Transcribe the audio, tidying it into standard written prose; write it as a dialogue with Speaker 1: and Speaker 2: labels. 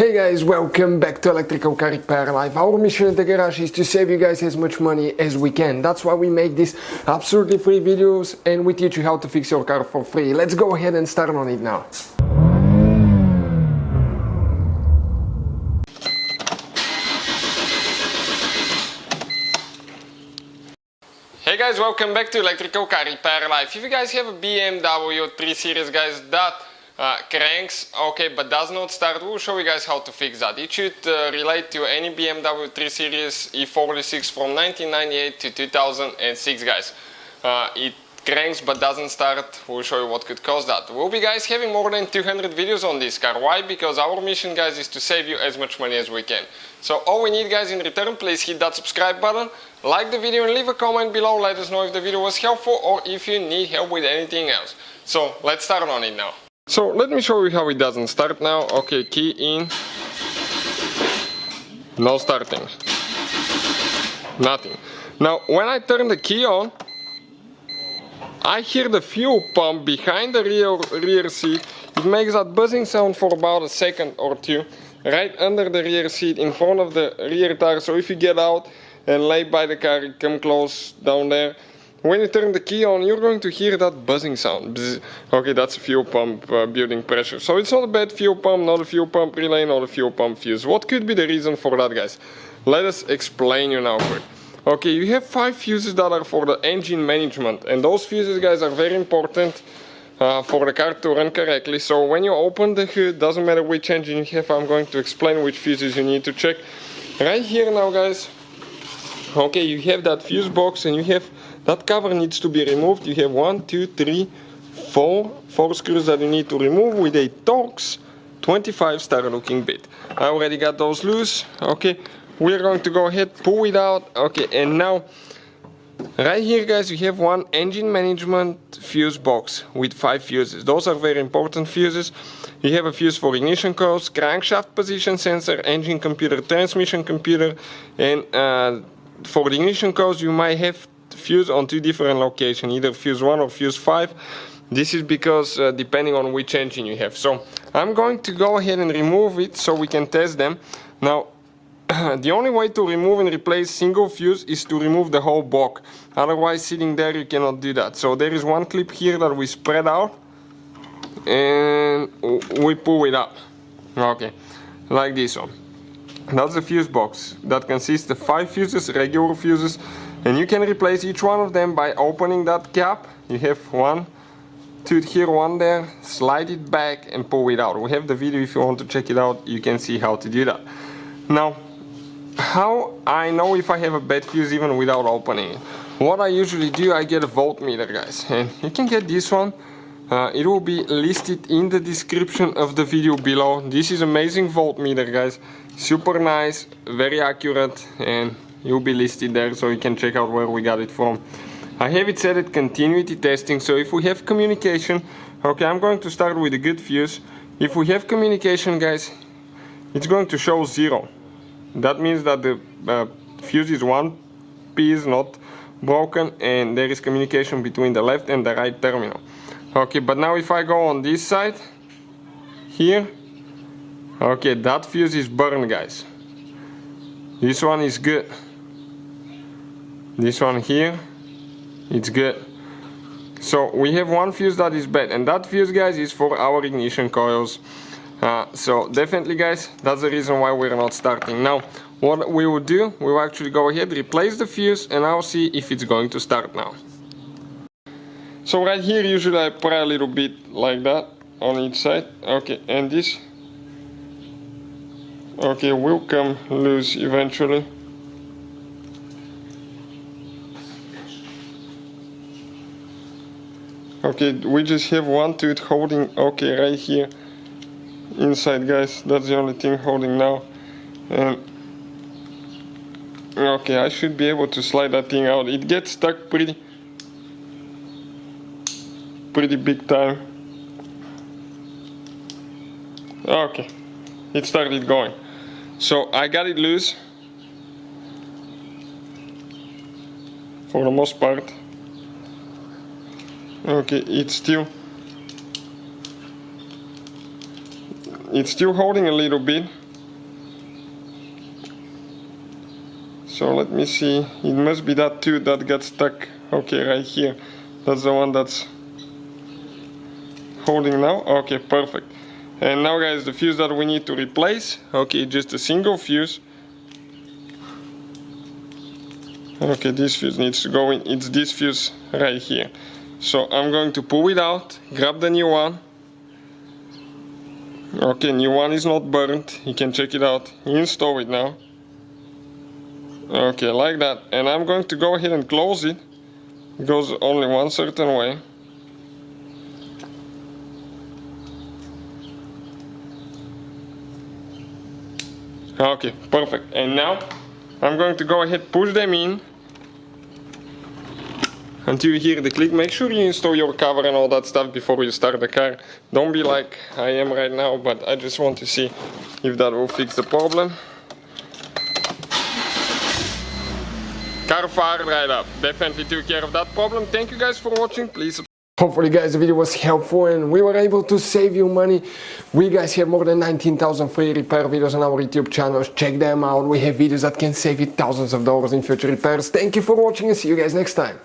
Speaker 1: Hey guys, welcome back to Electrical Car Repair Live. Our mission at the garage is to save you guys as much money as we can. That's why we make these absolutely free videos and we teach you how to fix your car for free. Let's go ahead and start on it now. Hey guys, welcome back to Electrical Car Repair Live. If you guys have a BMW 3 Series, guys, that cranks, okay, but does not start, we'll show you guys how to fix that. It should relate to any BMW 3 Series E46 from 1998 to 2006, guys. It cranks but doesn't start. We'll show you what could cause that. We'll be, guys, having more than 200 videos on this car. Why? Because our mission, guys, is to save you as much money as we can. So all we need, guys, in return, please hit that subscribe button, like the video and leave a comment below. Let us know if the video was helpful or if you need help with anything else. So let's start on it now. So let me show you how it doesn't start now. Okay, key in, no starting, nothing. Now when I turn the key on, I hear the fuel pump behind the rear seat. It makes that buzzing sound for about a second or two, right under the rear seat in front of the rear tire. So if you get out and lay by the car, you come close down there, when you turn the key on, you're going to hear that buzzing sound. Bzz. Okay, that's a fuel pump building pressure. So it's not a bad fuel pump, not a fuel pump relay, not a fuel pump fuse. What could be the reason for that, guys? Let us explain you now quick. Okay, you have 5 fuses that are for the engine management, and those fuses, guys, are very important for the car to run correctly. So when you open the hood, doesn't matter which engine you have, I'm going to explain which fuses you need to check. Right here now, guys, okay, you have that fuse box and you have that cover needs to be removed. You have 1, 2, 3, 4 screws that you need to remove with a Torx 25 star looking bit. I already got those loose. Okay, we're going to go ahead, pull it out. Okay, and now right here, guys, you have one engine management fuse box with 5 fuses. Those are very important fuses. You have a fuse for ignition coils, crankshaft position sensor, engine computer, transmission computer, and for the ignition coils you might have fuse on 2 different locations, either fuse 1 or fuse 5. This is because depending on which engine you have. So I'm going to go ahead and remove it so we can test them. Now the only way to remove and replace single fuse is to remove the whole block. Otherwise, sitting there, you cannot do that. So there is one clip here that we spread out and we pull it up. Okay, like this one. That's the fuse box that consists of 5 fuses, regular fuses, and you can replace each one of them by opening that cap. You have one tooth here, one there, slide it back and pull it out. We have the video if you want to check it out. You can see how to do that. Now, how I know if I have a bad fuse even without opening it? What I usually do, I get a voltmeter, guys, and you can get this one. It will be listed in the description of the video below. This is amazing voltmeter, guys, super nice, very accurate, and it will be listed there so you can check out where we got it from. I have it set at continuity testing, so if we have communication, okay, I'm going to start with a good fuse. If we have communication, guys, it's going to show 0. That means that the fuse is one piece, not broken, and there is communication between the left and the right terminal. Okay, but now if I go on this side, here, okay, that fuse is burned, guys. This one is good. This one here, it's good. So we have one fuse that is bad, and that fuse, guys, is for our ignition coils. So definitely, guys, that's the reason why we're not starting. Now what we will do, we will actually go ahead, replace the fuse, and I'll see if it's going to start now. So right here, usually I pry a little bit like that on each side. Okay, and this, okay, will come loose eventually. Okay, we just have one tooth holding, okay, right here inside, guys. That's the only thing holding now. And okay, I should be able to slide that thing out. It gets stuck pretty big time. Okay, it started going. So I got it loose for the most part. Okay, it's still It's still holding a little bit. So let me see, it must be that too that got stuck. Okay, right here. That's the one that's holding now. Okay, perfect. And now guys, the fuse that we need to replace, okay, just a single fuse. Okay, this fuse needs to go in, it's this fuse right here. So I'm going to pull it out, grab the new one. Okay, new one is not burnt, you can check it out, install it now. Okay, like that, and I'm going to go ahead and close it. It goes only one certain way. Okay, perfect. And now I'm going to go ahead, push them in until you hear the click. Make sure you install your cover and all that stuff before you start the car. Don't be like I am right now, but I just want to see if that will fix the problem. Car fired right up. Definitely took care of that problem. Thank you guys for watching. Please subscribe. Hopefully guys the video was helpful and we were able to save you money. We guys have more than 19,000 free repair videos on our YouTube channels. Check them out. We have videos that can save you thousands of dollars in future repairs. Thank you for watching and see you guys next time.